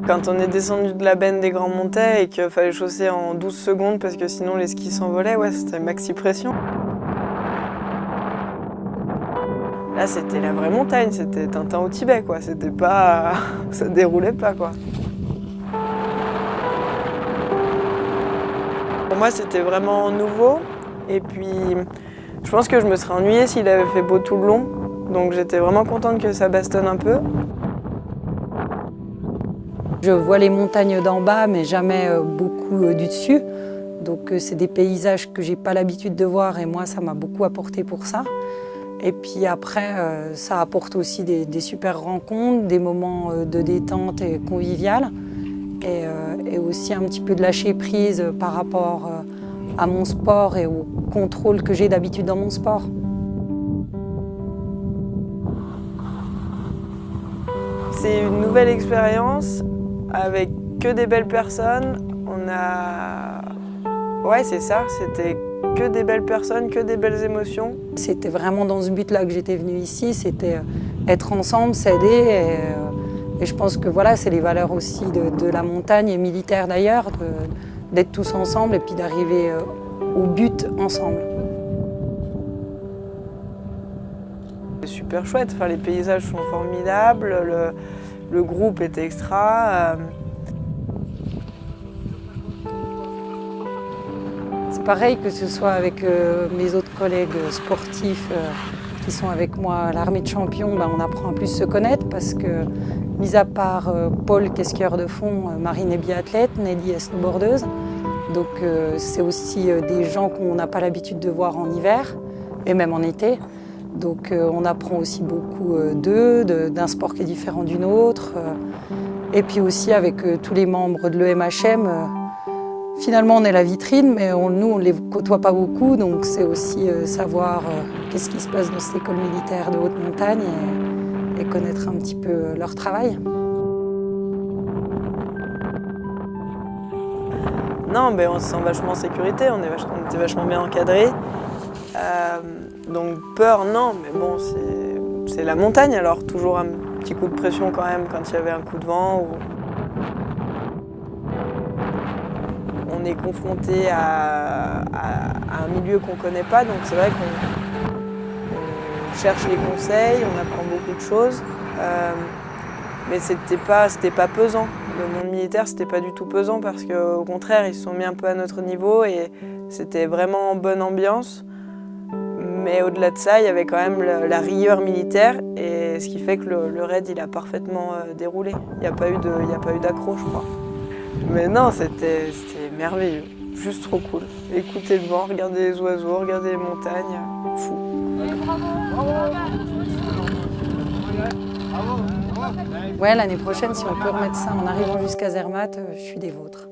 Quand on est descendu de la benne des Grands Montets et qu'il fallait chausser en 12 secondes parce que sinon les skis s'envolaient, ouais, c'était maxi pression. Là, c'était la vraie montagne, c'était Tintin au Tibet, quoi. C'était pas... ça déroulait pas, quoi. Pour moi, c'était vraiment nouveau. Et puis, je pense que je me serais ennuyée s'il avait fait beau tout le long. Donc j'étais vraiment contente que ça bastonne un peu. Je vois les montagnes d'en bas, mais jamais beaucoup du dessus. Donc c'est des paysages que j'ai pas l'habitude de voir et moi, ça m'a beaucoup apporté pour ça. Et puis après, ça apporte aussi des super rencontres, des moments de détente et convivial. Et aussi un petit peu de lâcher prise par rapport à mon sport et au contrôle que j'ai d'habitude dans mon sport. C'est une nouvelle expérience avec que des belles personnes. Ouais, c'est ça, c'était que des belles personnes, que des belles émotions. C'était vraiment dans ce but-là que j'étais venue ici, c'était être ensemble, s'aider. Et je pense que voilà, c'est les valeurs aussi de la montagne et militaire d'ailleurs, d'être tous ensemble et puis d'arriver au but ensemble. C'est super chouette, enfin, les paysages sont formidables, le groupe est extra. C'est pareil que ce soit avec mes autres collègues sportifs qui sont avec moi à l'Armée de Champions, on apprend à plus se connaître parce que, mis à part Paul qui est skieur de fond, Marine est biathlète, Nelly est snowboardeuse. Donc c'est aussi des gens qu'on n'a pas l'habitude de voir en hiver et même en été. Donc on apprend aussi beaucoup d'eux, d'un sport qui est différent d'une autre. Et puis aussi avec tous les membres de l'EMHM, finalement on est la vitrine, mais nous on ne les côtoie pas beaucoup. Donc c'est aussi savoir qu'est-ce qui se passe dans cette école militaire de haute montagne et connaître un petit peu leur travail. Non, mais on se sent vachement en sécurité, on était vachement bien encadrés. Donc peur, non, mais bon, c'est la montagne, alors toujours un petit coup de pression quand même quand il y avait un coup de vent. On est confronté à un milieu qu'on ne connaît pas, donc c'est vrai qu'on cherche les conseils, on apprend beaucoup de choses, mais c'était pas pesant. Le monde militaire, c'était pas du tout pesant parce qu'au contraire, ils se sont mis un peu à notre niveau et c'était vraiment en bonne ambiance. Mais au-delà de ça, il y avait quand même la rigueur militaire, et ce qui fait que le raid, il a parfaitement déroulé. Il n'y a pas eu d'accroc, je crois. Mais non, c'était merveilleux, juste trop cool. Écouter le vent, regarder les oiseaux, regarder les montagnes, fou. Ouais, l'année prochaine, si on peut remettre ça en arrivant jusqu'à Zermatt, je suis des vôtres.